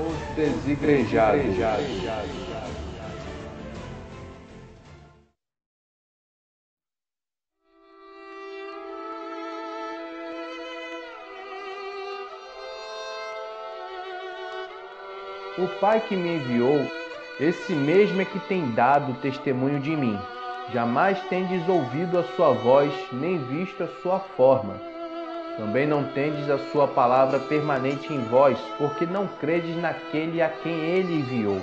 Os desigrejados. O Pai que me enviou, esse mesmo é que tem dado testemunho de mim. Jamais tendes ouvido a sua voz, nem visto a sua forma. Também não tendes a sua palavra permanente em vós, porque não credes naquele a quem ele enviou.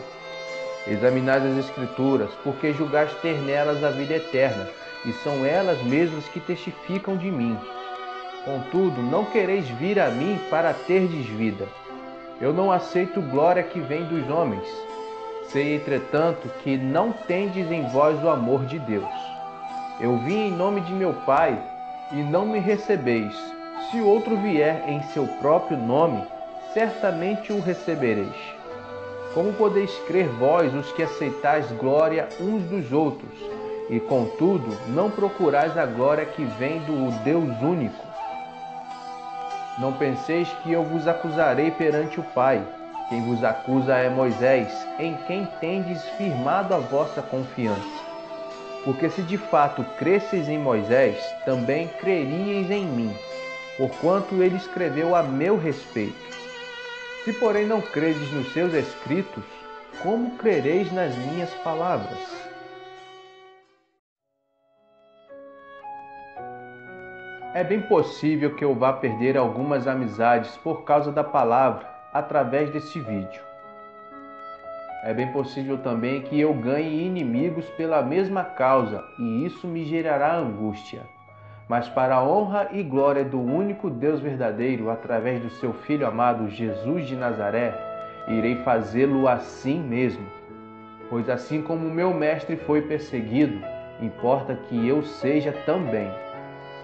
Examinais as Escrituras, porque julgais ter nelas a vida eterna, e são elas mesmas que testificam de mim. Contudo, não quereis vir a mim para terdes vida. Eu não aceito glória que vem dos homens. Sei, entretanto, que não tendes em vós o amor de Deus. Eu vim em nome de meu Pai, e não me recebeis. Se outro vier em seu próprio nome, certamente o recebereis. Como podeis crer vós, os que aceitais glória uns dos outros, e contudo não procurais a glória que vem do Deus único? Não penseis que eu vos acusarei perante o Pai. Quem vos acusa é Moisés, em quem tendes firmado a vossa confiança. Porque se de fato cresseis em Moisés, também creríeis em mim, porquanto ele escreveu a meu respeito. Se porém não credes nos seus escritos, como crereis nas minhas palavras? É bem possível que eu vá perder algumas amizades por causa da palavra através deste vídeo. É bem possível também que eu ganhe inimigos pela mesma causa, e isso me gerará angústia. Mas para a honra e glória do único Deus verdadeiro, através do seu Filho amado Jesus de Nazaré, irei fazê-lo assim mesmo. Pois assim como meu mestre foi perseguido, importa que eu seja também.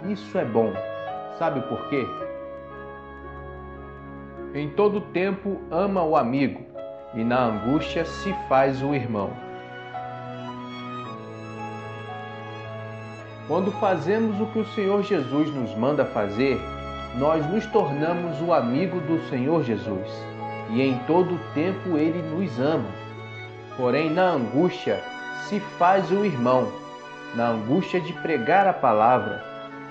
Isso é bom. Sabe por quê? Em todo tempo ama o amigo, e na angústia se faz o irmão. Quando fazemos o que o Senhor Jesus nos manda fazer, nós nos tornamos o amigo do Senhor Jesus, e em todo tempo Ele nos ama. Porém, na angústia se faz o irmão. Na angústia de pregar a palavra,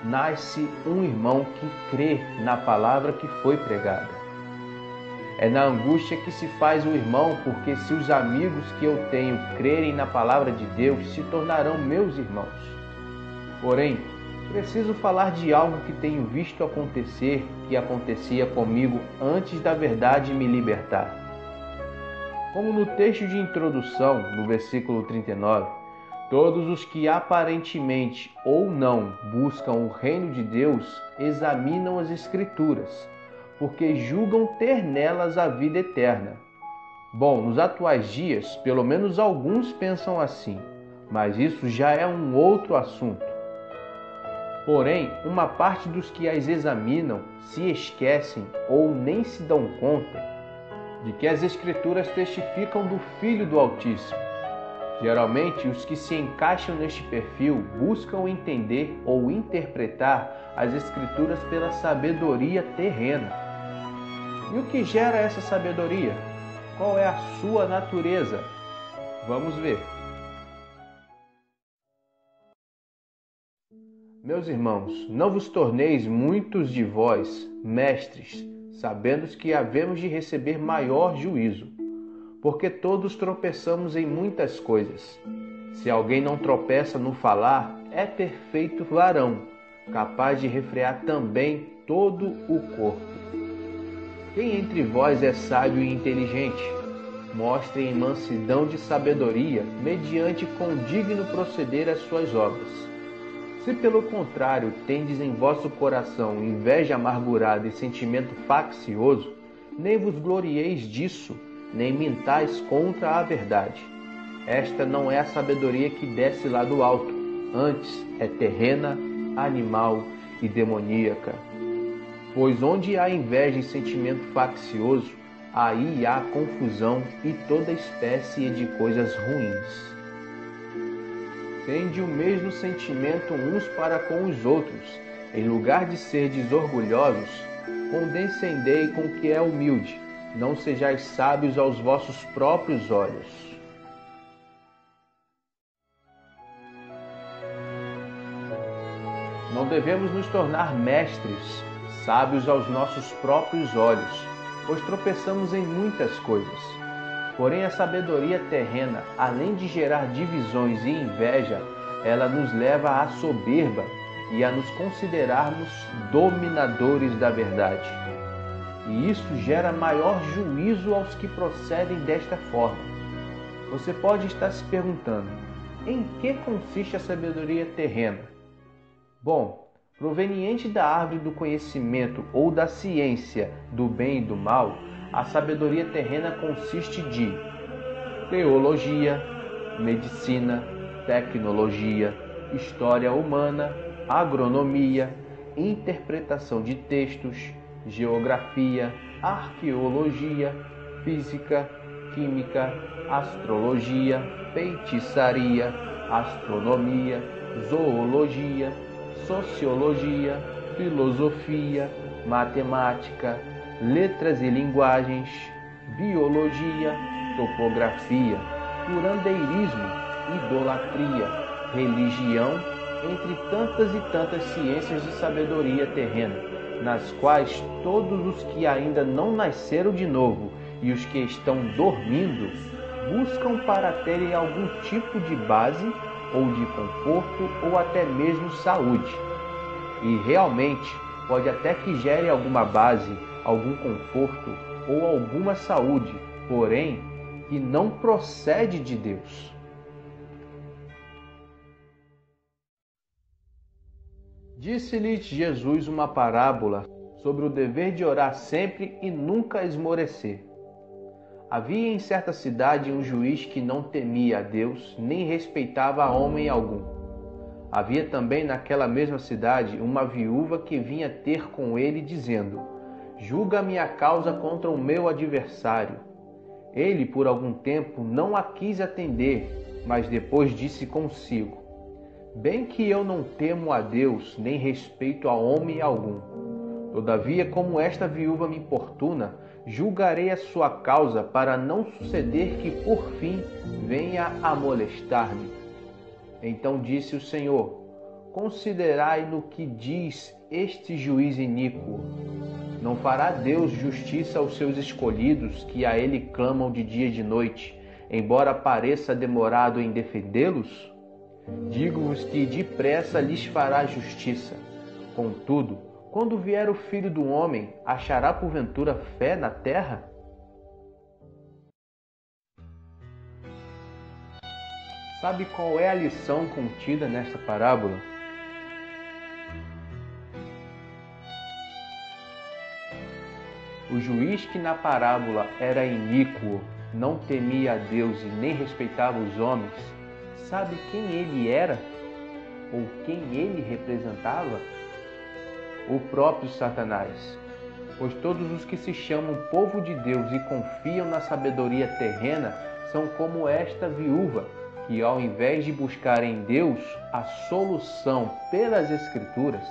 nasce um irmão que crê na palavra que foi pregada. É na angústia que se faz o irmão, porque se os amigos que eu tenho crerem na palavra de Deus, se tornarão meus irmãos. Porém, preciso falar de algo que tenho visto acontecer, que acontecia comigo antes da verdade me libertar. Como no texto de introdução, no versículo 39, todos os que aparentemente ou não buscam o reino de Deus examinam as Escrituras, porque julgam ter nelas a vida eterna. Bom, nos atuais dias, pelo menos alguns pensam assim, mas isso já é um outro assunto. Porém, uma parte dos que as examinam se esquecem ou nem se dão conta de que as Escrituras testificam do Filho do Altíssimo. Geralmente, os que se encaixam neste perfil buscam entender ou interpretar as Escrituras pela sabedoria terrena. E o que gera essa sabedoria? Qual é a sua natureza? Vamos ver. Meus irmãos, não vos torneis muitos de vós mestres, sabendo que havemos de receber maior juízo, porque todos tropeçamos em muitas coisas. Se alguém não tropeça no falar, é perfeito varão, capaz de refrear também todo o corpo. Quem entre vós é sábio e inteligente? Mostre em mansidão de sabedoria, mediante condigno proceder as suas obras. Se pelo contrário tendes em vosso coração inveja amargurada e sentimento faccioso, nem vos glorieis disso, nem mintais contra a verdade. Esta não é a sabedoria que desce lá do alto, antes é terrena, animal e demoníaca. Pois onde há inveja e sentimento faccioso, aí há confusão e toda espécie de coisas ruins. Tende o mesmo sentimento uns para com os outros. Em lugar de serdes orgulhosos, condescendei com o que é humilde. não sejais sábios aos vossos próprios olhos. Não devemos nos tornar mestres, sábios aos nossos próprios olhos, pois tropeçamos em muitas coisas. Porém, a sabedoria terrena, além de gerar divisões e inveja, ela nos leva à soberba e a nos considerarmos dominadores da verdade. E isso gera maior juízo aos que procedem desta forma. Você pode estar se perguntando, em que consiste a sabedoria terrena? Bom, proveniente da árvore do conhecimento ou da ciência do bem e do mal, a sabedoria terrena consiste de teologia, medicina, tecnologia, história humana, agronomia, interpretação de textos, geografia, arqueologia, física, química, astrologia, feitiçaria, astronomia, zoologia, sociologia, filosofia, matemática, letras e linguagens, biologia, topografia, curandeirismo, idolatria, religião, entre tantas e tantas ciências de sabedoria terrena, nas quais todos os que ainda não nasceram de novo e os que estão dormindo buscam para terem algum tipo de base ou de conforto ou até mesmo saúde. E realmente pode até que gere alguma base, algum conforto ou alguma saúde, porém que não procede de Deus. Disse-lhes Jesus uma parábola sobre o dever de orar sempre e nunca esmorecer. Havia em certa cidade um juiz que não temia a Deus, nem respeitava a homem algum. Havia também naquela mesma cidade uma viúva que vinha ter com ele, dizendo: julga a minha causa contra o meu adversário. Ele, por algum tempo, não a quis atender, mas depois disse consigo: bem que eu não temo a Deus, nem respeito a homem algum. Todavia, como esta viúva me importuna, julgarei a sua causa, para não suceder que, por fim, venha a molestar-me. Então disse o Senhor: considerai no que diz este juiz iníquo. Não fará Deus justiça aos seus escolhidos, que a ele clamam de dia e de noite, embora pareça demorado em defendê-los? Digo-vos que depressa lhes fará justiça. Contudo, quando vier o Filho do Homem, achará porventura fé na terra? Sabe qual é a lição contida nesta parábola? O juiz que na parábola era iníquo, não temia a Deus e nem respeitava os homens, sabe quem ele era? Ou quem ele representava? O próprio Satanás. Pois todos os que se chamam povo de Deus e confiam na sabedoria terrena são como esta viúva, que ao invés de buscar em Deus a solução pelas Escrituras,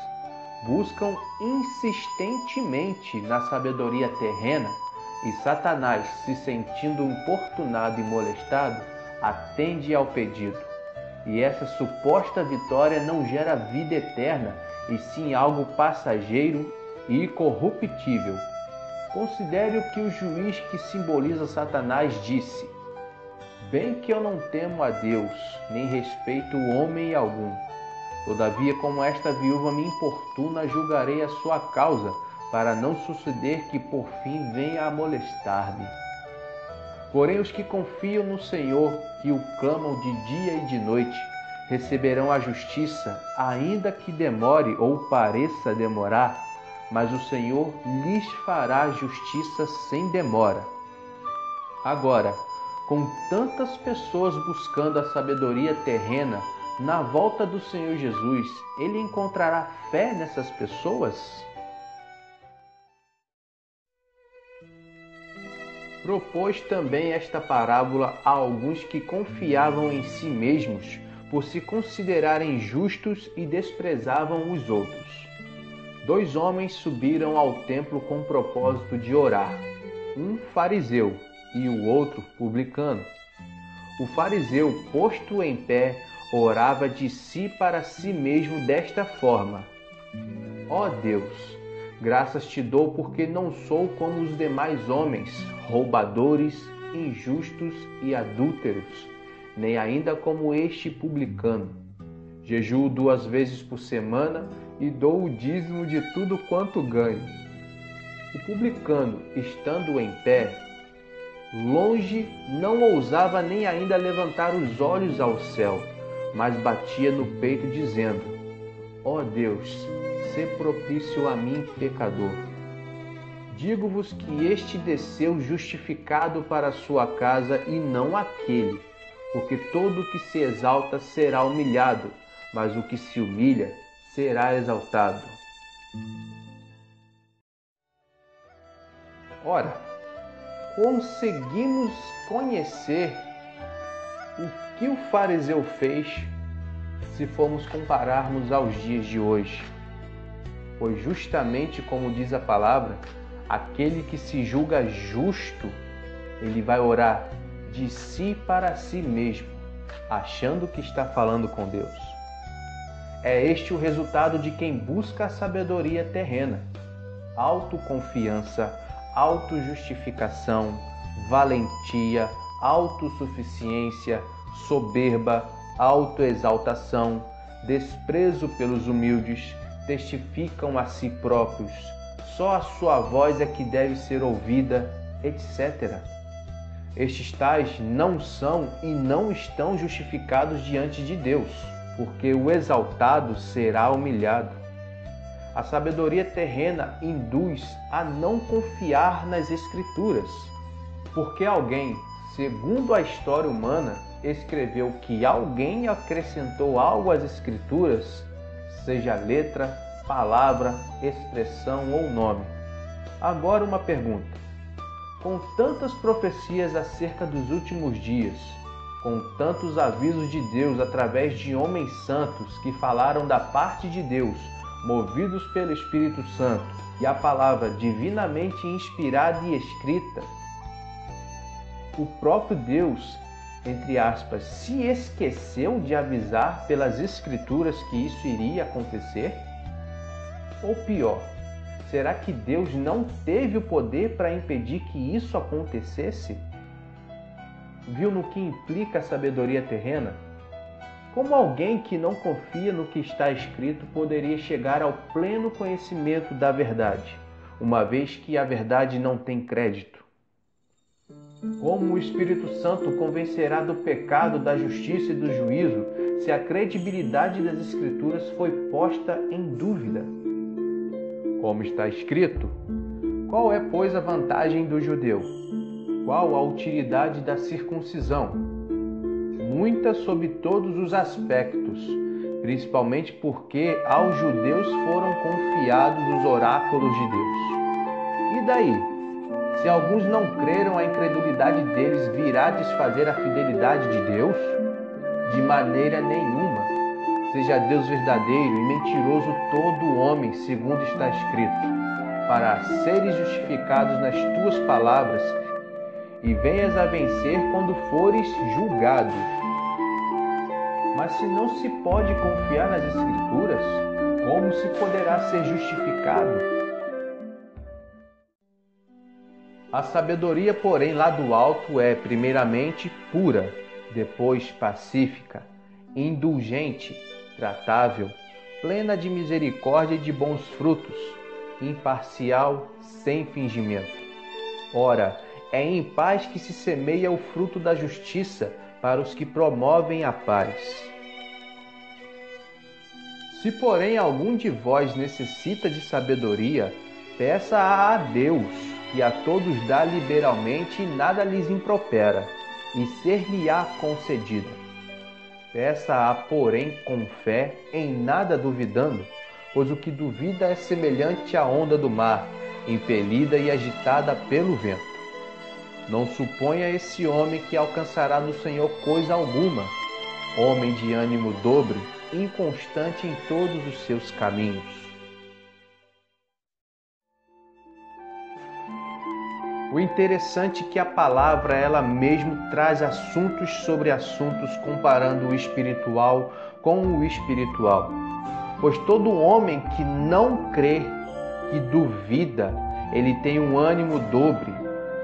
buscam insistentemente na sabedoria terrena, e Satanás, se sentindo importunado e molestado, atende ao pedido. E essa suposta vitória não gera vida eterna, e sim algo passageiro e corruptível. Considere o que o juiz que simboliza Satanás disse: bem que eu não temo a Deus, nem respeito o homem algum. Todavia, como esta viúva me importuna, julgarei a sua causa, para não suceder que por fim venha a molestar-me. Porém, os que confiam no Senhor, que o clamam de dia e de noite, receberão a justiça, ainda que demore ou pareça demorar, mas o Senhor lhes fará justiça sem demora. Agora, com tantas pessoas buscando a sabedoria terrena, na volta do Senhor Jesus, Ele encontrará fé nessas pessoas? Propôs também esta parábola a alguns que confiavam em si mesmos por se considerarem justos e desprezavam os outros. 2 homens subiram ao templo com o propósito de orar. um fariseu e o outro publicano. O fariseu, posto em pé, orava de si para si mesmo desta forma: Ó Deus, graças te dou porque não sou como os demais homens, roubadores, injustos e adúlteros, nem ainda como este publicano. Jejuo 2 vezes por semana e dou o dízimo de tudo quanto ganho. O publicano, estando em pé, longe, não ousava nem ainda levantar os olhos ao céu, mas batia no peito dizendo: Ó Deus, sê propício a mim, pecador. Digo-vos que este desceu justificado para a sua casa e não aquele, porque todo o que se exalta será humilhado, mas o que se humilha será exaltado. Ora, conseguimos conhecer o que o fariseu fez se formos compararmos aos dias de hoje. Pois justamente como diz a palavra, aquele que se julga justo, ele vai orar de si para si mesmo, achando que está falando com Deus. É este o resultado de quem busca a sabedoria terrena: autoconfiança, autojustificação, valentia, autossuficiência, soberba, autoexaltação, desprezo pelos humildes, testificam a si próprios, só a sua voz é que deve ser ouvida, etc. Estes tais não são e não estão justificados diante de Deus, porque o exaltado será humilhado. A sabedoria terrena induz a não confiar nas Escrituras, porque alguém, segundo a história humana, escreveu que alguém acrescentou algo às Escrituras, seja letra, palavra, expressão ou nome. Agora uma pergunta: com tantas profecias acerca dos últimos dias, com tantos avisos de Deus através de homens santos que falaram da parte de Deus, movidos pelo Espírito Santo, e a palavra divinamente inspirada e escrita, o próprio Deus, entre aspas, se esqueceu de avisar pelas Escrituras que isso iria acontecer? Ou pior, será que Deus não teve o poder para impedir que isso acontecesse? Viu no que implica a sabedoria terrena? Como alguém que não confia no que está escrito poderia chegar ao pleno conhecimento da verdade, uma vez que a verdade não tem crédito? Como o Espírito Santo convencerá do pecado, da justiça e do juízo, se a credibilidade das Escrituras foi posta em dúvida? Como está escrito: qual é, pois, a vantagem do judeu? Qual a utilidade da circuncisão? Muita sob todos os aspectos, principalmente porque aos judeus foram confiados os oráculos de Deus. E daí? Se alguns não creram, a incredulidade deles virá desfazer a fidelidade de Deus? De maneira nenhuma. Seja Deus verdadeiro e mentiroso todo homem, segundo está escrito, para seres justificados nas tuas palavras e venhas a vencer quando fores julgado. Mas se não se pode confiar nas Escrituras, como se poderá ser justificado? A sabedoria, porém, lá do alto é, primeiramente, pura, depois pacífica, indulgente, tratável, plena de misericórdia e de bons frutos, imparcial, sem fingimento. Ora, é em paz que se semeia o fruto da justiça para os que promovem a paz. Se, porém, algum de vós necessita de sabedoria, peça-a a Deus, que a todos dá liberalmente e nada lhes impropera, e ser-lhe-á concedida. Peça-a, porém, com fé, em nada duvidando, pois o que duvida é semelhante à onda do mar, impelida e agitada pelo vento. Não suponha esse homem que alcançará do Senhor coisa alguma, homem de ânimo dobre, inconstante em todos os seus caminhos. O interessante é que a palavra ela mesmo traz assuntos sobre assuntos, comparando o espiritual com o espiritual. Pois todo homem que não crê, que duvida, ele tem um ânimo dobre,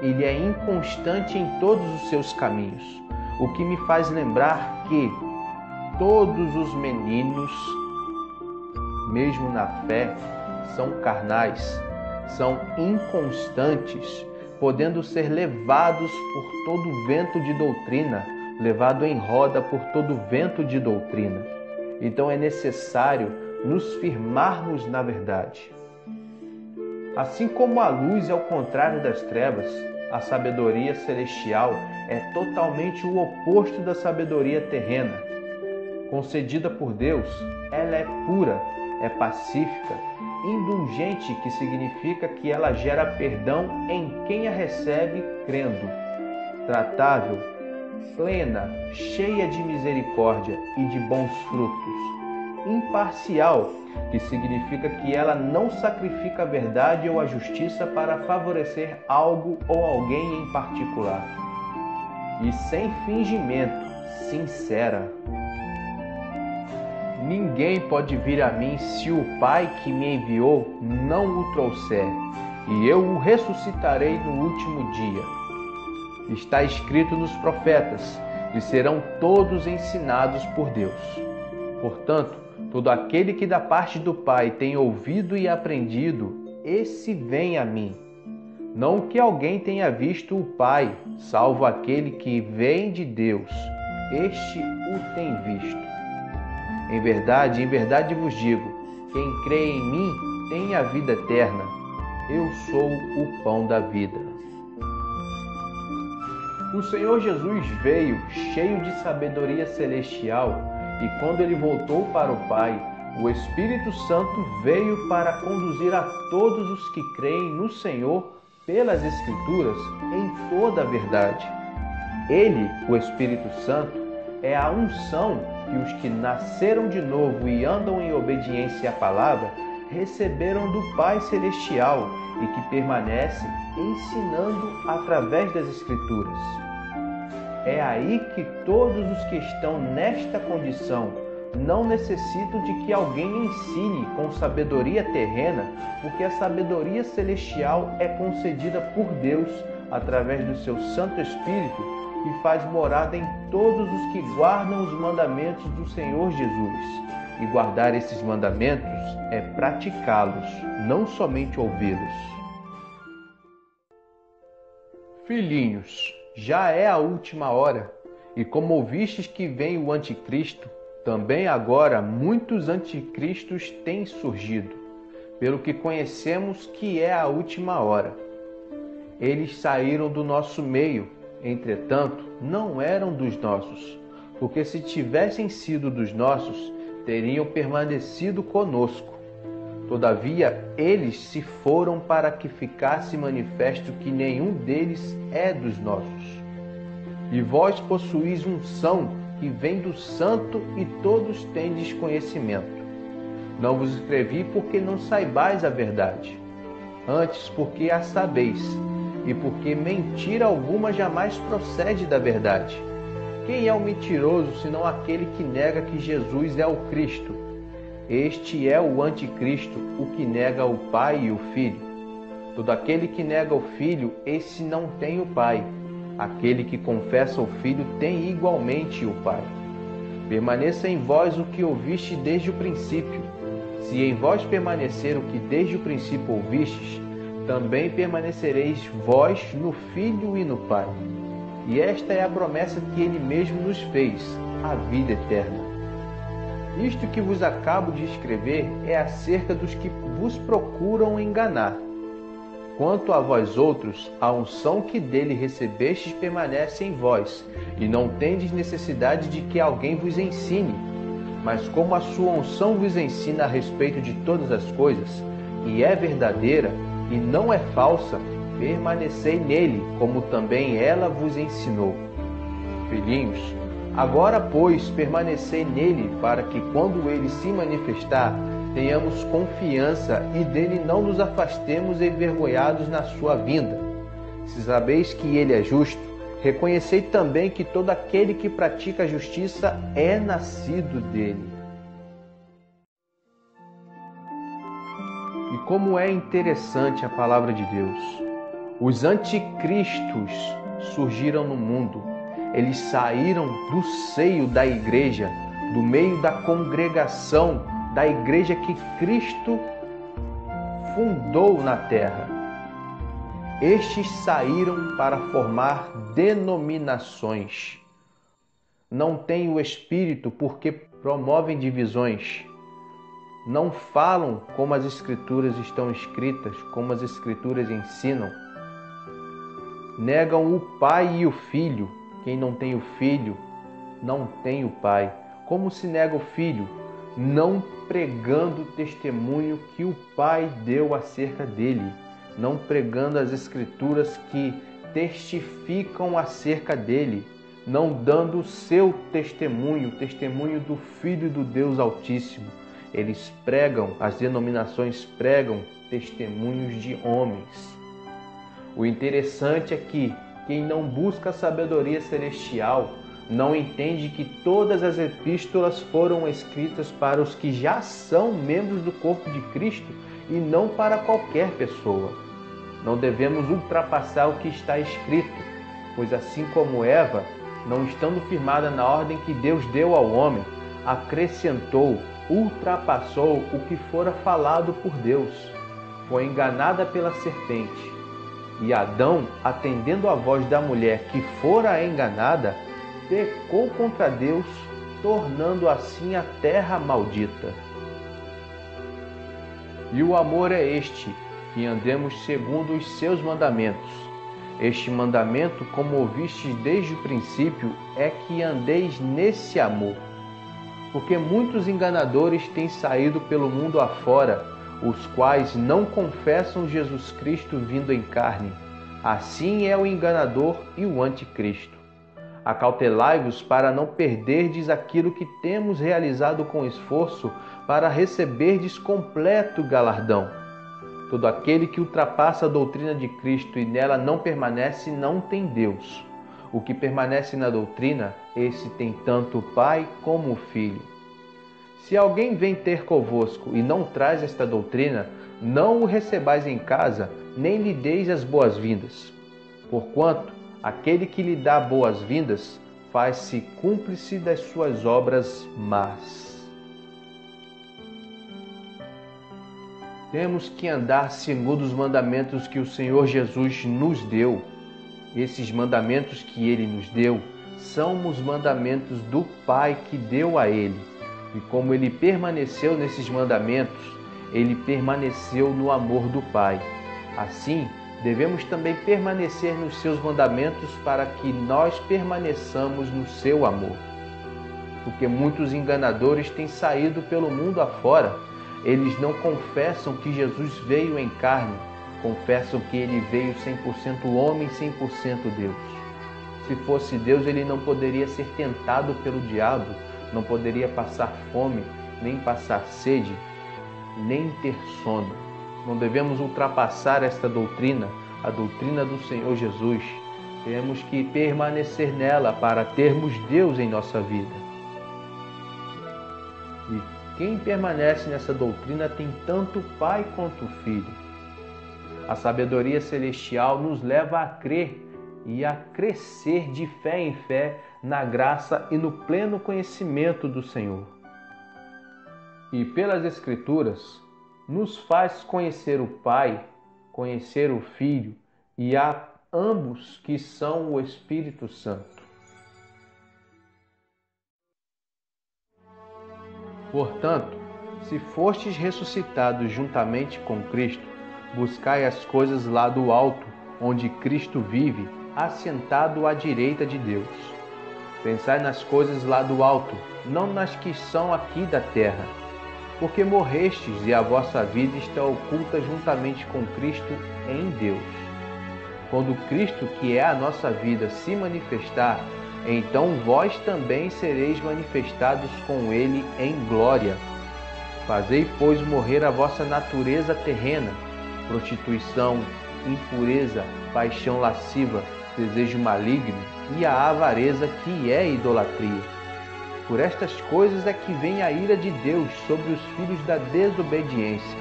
ele é inconstante em todos os seus caminhos. O que me faz lembrar que todos os meninos, mesmo na fé, são carnais, são inconstantes, podendo ser levados por todo vento de doutrina, levado em roda por todo vento de doutrina. Então é necessário nos firmarmos na verdade. Assim como a luz é o contrário das trevas, a sabedoria celestial é totalmente o oposto da sabedoria terrena. Concedida por Deus, ela é pura, é pacífica, indulgente, que significa que ela gera perdão em quem a recebe crendo, tratável, plena, cheia de misericórdia e de bons frutos, imparcial, que significa que ela não sacrifica a verdade ou a justiça para favorecer algo ou alguém em particular, e sem fingimento, sincera. Ninguém pode vir a mim se o Pai que me enviou não o trouxer, e eu o ressuscitarei no último dia. Está escrito nos profetas, e serão todos ensinados por Deus. Portanto, todo aquele que da parte do Pai tem ouvido e aprendido, esse vem a mim. Não que alguém tenha visto o Pai, salvo aquele que vem de Deus, este o tem visto. Em verdade vos digo, quem crê em mim tem a vida eterna. Eu sou o pão da vida. O Senhor Jesus veio cheio de sabedoria celestial e quando ele voltou para o Pai, o Espírito Santo veio para conduzir a todos os que creem no Senhor pelas Escrituras em toda a verdade. Ele, o Espírito Santo, é a unção que os que nasceram de novo e andam em obediência à palavra receberam do Pai Celestial e que permanecem ensinando através das Escrituras. É aí que todos os que estão nesta condição não necessitam de que alguém ensine com sabedoria terrena, porque a sabedoria celestial é concedida por Deus através do seu Santo Espírito, que faz morada em todos os que guardam os mandamentos do Senhor Jesus. E guardar esses mandamentos é praticá-los, não somente ouvi-los. Filhinhos, já é a última hora, e como ouvistes que vem o anticristo, também agora muitos anticristos têm surgido, pelo que conhecemos que é a última hora. Eles saíram do nosso meio, entretanto, não eram dos nossos, porque se tivessem sido dos nossos, teriam permanecido conosco. Todavia, eles se foram para que ficasse manifesto que nenhum deles é dos nossos. E vós possuís unção que vem do Santo e todos tendes conhecimento. Não vos escrevi porque não saibais a verdade, antes porque a sabeis, e porque mentira alguma jamais procede da verdade. Quem é o mentiroso, senão aquele que nega que Jesus é o Cristo? Este é o anticristo, o que nega o Pai e o Filho. Todo aquele que nega o Filho, esse não tem o Pai. Aquele que confessa o Filho tem igualmente o Pai. Permaneça em vós o que ouviste desde o princípio. Se em vós permanecer o que desde o princípio ouvistes, também permanecereis vós no Filho e no Pai. E esta é a promessa que Ele mesmo nos fez, a vida eterna. Isto que vos acabo de escrever é acerca dos que vos procuram enganar. Quanto a vós outros, a unção que dele recebestes permanece em vós, e não tendes necessidade de que alguém vos ensine. Mas como a sua unção vos ensina a respeito de todas as coisas, e é verdadeira, e não é falsa, permanecei nele, como também ela vos ensinou. Filhinhos, agora, pois, permanecei nele, para que, quando ele se manifestar, tenhamos confiança e dele não nos afastemos envergonhados na sua vinda. Se sabeis que ele é justo, reconhecei também que todo aquele que pratica a justiça é nascido dele. E como é interessante a palavra de Deus. Os anticristos surgiram no mundo. Eles saíram do seio da igreja, do meio da congregação da igreja que Cristo fundou na terra. Estes saíram para formar denominações. Não têm o Espírito porque promovem divisões. Não falam como as Escrituras estão escritas, como as Escrituras ensinam. Negam o Pai e o Filho. Quem não tem o Filho, não tem o Pai. Como se nega o Filho? Não pregando o testemunho que o Pai deu acerca dele. Não pregando as Escrituras que testificam acerca dele. Não dando o seu testemunho, o testemunho do Filho do Deus Altíssimo. Eles pregam, as denominações pregam testemunhos de homens. O interessante é que quem não busca a sabedoria celestial não entende que todas as epístolas foram escritas para os que já são membros do corpo de Cristo e não para qualquer pessoa. Não devemos ultrapassar o que está escrito, pois assim como Eva, não estando firmada na ordem que Deus deu ao homem, acrescentou, ultrapassou o que fora falado por Deus. Foi enganada pela serpente. E Adão, atendendo à voz da mulher que fora enganada, pecou contra Deus, tornando assim a terra maldita. E o amor é este, que andemos segundo os seus mandamentos. Este mandamento, como ouvistes desde o princípio, é que andeis nesse amor. Porque muitos enganadores têm saído pelo mundo afora, os quais não confessam Jesus Cristo vindo em carne. Assim é o enganador e o anticristo. Acautelai-vos para não perderdes aquilo que temos realizado com esforço, para receberdes completo galardão. Todo aquele que ultrapassa a doutrina de Cristo e nela não permanece, não tem Deus. O que permanece na doutrina, esse tem tanto o Pai como o Filho. Se alguém vem ter convosco e não traz esta doutrina, não o recebais em casa, nem lhe deis as boas-vindas. Porquanto, aquele que lhe dá boas-vindas, faz-se cúmplice das suas obras más. Temos que andar segundo os mandamentos que o Senhor Jesus nos deu. Esses mandamentos que Ele nos deu são os mandamentos do Pai que deu a Ele. E como Ele permaneceu nesses mandamentos, Ele permaneceu no amor do Pai. Assim, devemos também permanecer nos seus mandamentos para que nós permaneçamos no seu amor. Porque muitos enganadores têm saído pelo mundo afora. Eles não confessam que Jesus veio em carne, confessam que Ele veio 100% homem, 100% Deus. Se fosse Deus, Ele não poderia ser tentado pelo diabo, não poderia passar fome, nem passar sede, nem ter sono. Não devemos ultrapassar esta doutrina, a doutrina do Senhor Jesus. Temos que permanecer nela para termos Deus em nossa vida. E quem permanece nessa doutrina tem tanto o Pai quanto o Filho. A sabedoria celestial nos leva a crer e a crescer de fé em fé na graça e no pleno conhecimento do Senhor. E pelas Escrituras, nos faz conhecer o Pai, conhecer o Filho e a ambos que são o Espírito Santo. Portanto, se fostes ressuscitados juntamente com Cristo, buscai as coisas lá do alto, onde Cristo vive, assentado à direita de Deus. Pensai nas coisas lá do alto, não nas que são aqui da terra. Porque morrestes e a vossa vida está oculta juntamente com Cristo em Deus. Quando Cristo, que é a nossa vida, se manifestar, então vós também sereis manifestados com Ele em glória. Fazei, pois, morrer a vossa natureza terrena, prostituição, impureza, paixão lasciva, desejo maligno e a avareza, que é idolatria. Por estas coisas é que vem a ira de Deus sobre os filhos da desobediência.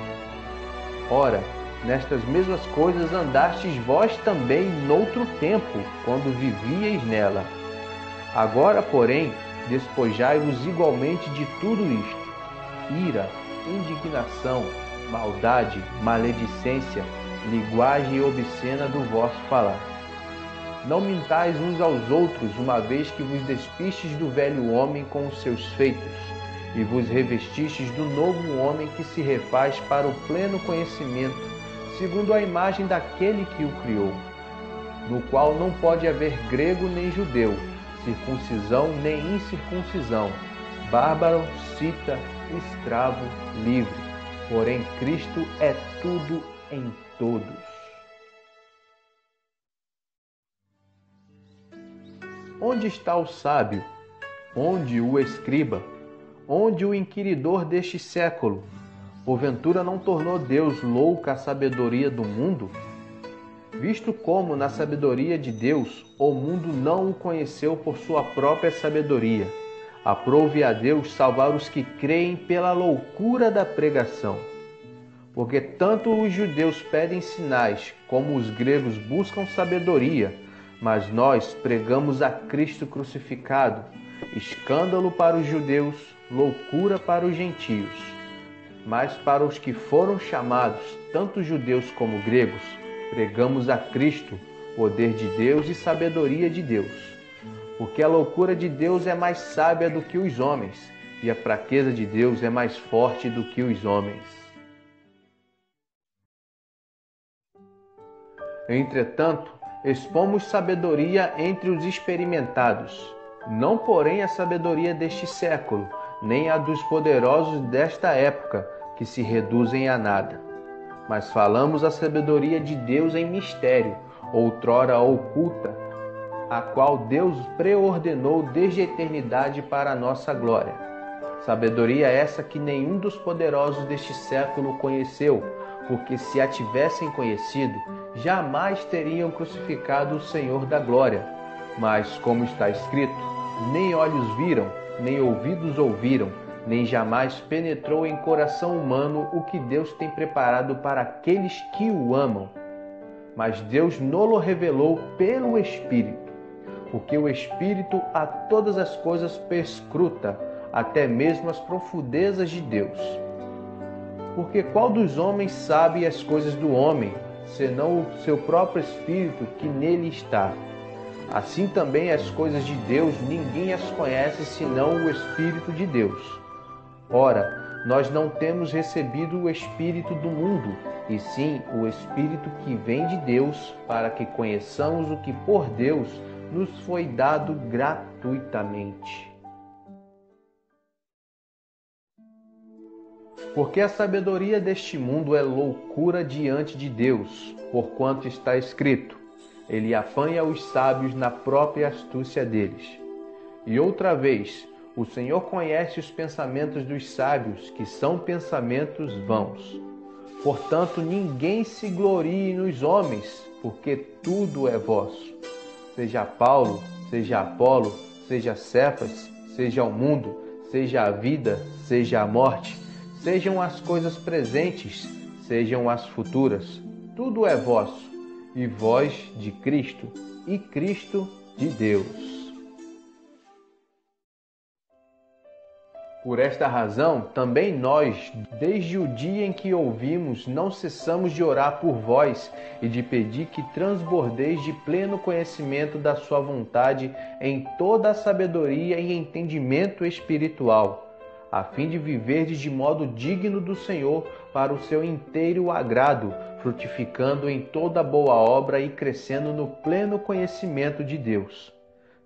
Ora, nestas mesmas coisas andastes vós também noutro tempo, quando vivíeis nela. Agora, porém, despojai-vos igualmente de tudo isto: ira, indignação, maldade, maledicência, linguagem obscena do vosso falar. Não mintais uns aos outros, uma vez que vos despistes do velho homem com os seus feitos, e vos revestistes do novo homem que se refaz para o pleno conhecimento, segundo a imagem daquele que o criou, no qual não pode haver grego nem judeu, circuncisão nem incircuncisão, bárbaro, cita, escravo, livre. Porém, Cristo é tudo em todos. Onde está o sábio? Onde o escriba? Onde o inquiridor deste século? Porventura não tornou Deus louca a sabedoria do mundo? Visto como, na sabedoria de Deus, o mundo não o conheceu por sua própria sabedoria, aprove a Deus salvar os que creem pela loucura da pregação. Porque tanto os judeus pedem sinais, como os gregos buscam sabedoria, mas nós pregamos a Cristo crucificado, escândalo para os judeus, loucura para os gentios. Mas para os que foram chamados, tanto judeus como gregos, pregamos a Cristo, poder de Deus e sabedoria de Deus. Porque a loucura de Deus é mais sábia do que os homens, e a fraqueza de Deus é mais forte do que os homens. Entretanto, expomos sabedoria entre os experimentados, não porém a sabedoria deste século, nem a dos poderosos desta época, que se reduzem a nada. Mas falamos a sabedoria de Deus em mistério, outrora oculta, a qual Deus preordenou desde a eternidade para a nossa glória. Sabedoria essa que nenhum dos poderosos deste século conheceu, porque se a tivessem conhecido, jamais teriam crucificado o Senhor da glória. Mas, como está escrito, nem olhos viram, nem ouvidos ouviram, nem jamais penetrou em coração humano o que Deus tem preparado para aqueles que o amam. Mas Deus nolo revelou pelo Espírito, porque o Espírito a todas as coisas perscruta, até mesmo as profundezas de Deus. Porque qual dos homens sabe as coisas do homem, senão o seu próprio Espírito que nele está? Assim também as coisas de Deus ninguém as conhece senão o Espírito de Deus. Ora, nós não temos recebido o Espírito do mundo, e sim o Espírito que vem de Deus, para que conheçamos o que por Deus nos foi dado gratuitamente. Porque a sabedoria deste mundo é loucura diante de Deus, porquanto está escrito: Ele apanha os sábios na própria astúcia deles. E outra vez, o Senhor conhece os pensamentos dos sábios, que são pensamentos vãos. Portanto, ninguém se glorie nos homens, porque tudo é vosso. Seja Paulo, seja Apolo, seja Cefas, seja o mundo, seja a vida, seja a morte, sejam as coisas presentes, sejam as futuras, tudo é vosso, e vós de Cristo, e Cristo de Deus. Por esta razão, também nós, desde o dia em que ouvimos, não cessamos de orar por vós e de pedir que transbordeis de pleno conhecimento da sua vontade em toda a sabedoria e entendimento espiritual, a fim de viverdes de modo digno do Senhor para o seu inteiro agrado, frutificando em toda boa obra e crescendo no pleno conhecimento de Deus,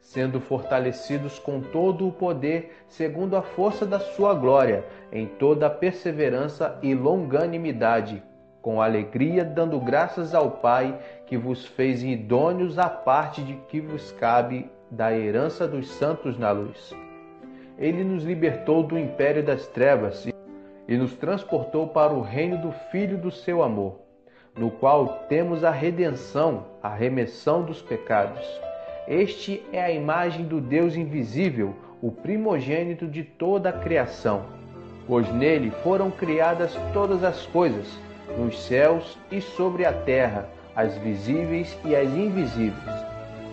sendo fortalecidos com todo o poder, segundo a força da sua glória, em toda a perseverança e longanimidade, com alegria dando graças ao Pai, que vos fez idôneos à parte de que vos cabe da herança dos santos na luz. Ele nos libertou do império das trevas e nos transportou para o reino do Filho do seu amor, no qual temos a redenção, a remissão dos pecados. Este é a imagem do Deus invisível, o primogênito de toda a criação, pois nele foram criadas todas as coisas, nos céus e sobre a terra, as visíveis e as invisíveis,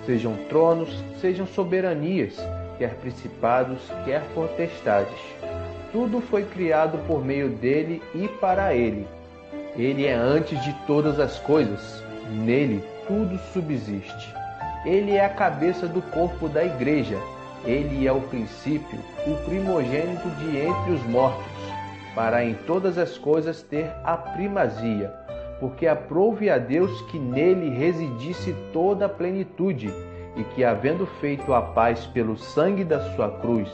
sejam tronos, sejam soberanias, quer principados, quer potestades. Tudo foi criado por meio dele e para ele. Ele é antes de todas as coisas, nele tudo subsiste. Ele é a cabeça do corpo da igreja. Ele é o princípio, o primogênito de entre os mortos, para em todas as coisas ter a primazia, porque aprouve a Deus que nele residisse toda a plenitude, e que, havendo feito a paz pelo sangue da sua cruz,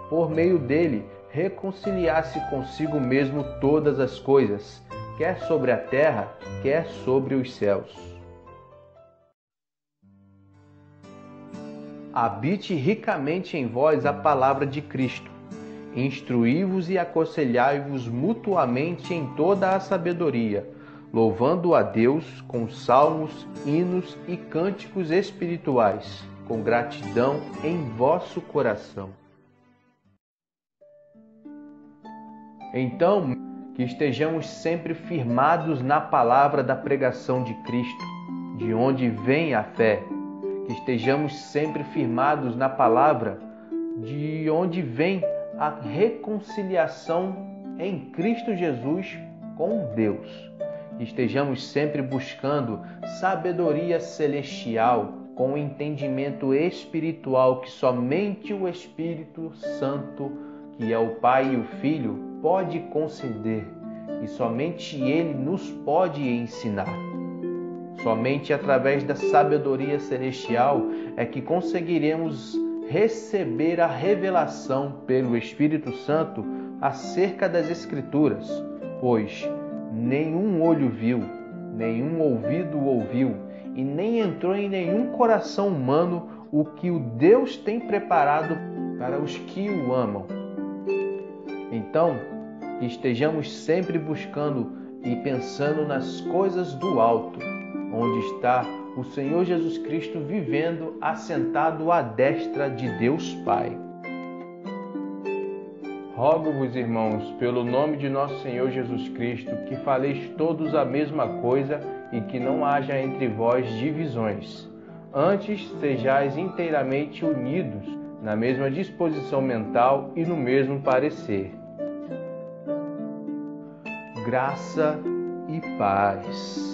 por meio dele reconciliasse consigo mesmo todas as coisas, quer sobre a terra, quer sobre os céus. Habite ricamente em vós a palavra de Cristo. Instruí-vos e aconselhai-vos mutuamente em toda a sabedoria, louvando a Deus com salmos, hinos e cânticos espirituais, com gratidão em vosso coração. Então, que estejamos sempre firmados na palavra da pregação de Cristo, de onde vem a fé. Que estejamos sempre firmados na palavra, de onde vem a reconciliação em Cristo Jesus com Deus. Que estejamos sempre buscando sabedoria celestial, com o entendimento espiritual que somente o Espírito Santo, que é o Pai e o Filho, pode conceder, e somente Ele nos pode ensinar. Somente através da sabedoria celestial é que conseguiremos receber a revelação pelo Espírito Santo acerca das Escrituras, pois nenhum olho viu, nenhum ouvido ouviu e nem entrou em nenhum coração humano o que o Deus tem preparado para os que o amam. Então, que estejamos sempre buscando e pensando nas coisas do alto, onde está o Senhor Jesus Cristo vivendo assentado à destra de Deus Pai. Rogo-vos, irmãos, pelo nome de nosso Senhor Jesus Cristo, que faleis todos a mesma coisa e que não haja entre vós divisões. Antes, sejais inteiramente unidos, na mesma disposição mental e no mesmo parecer. Graça e paz.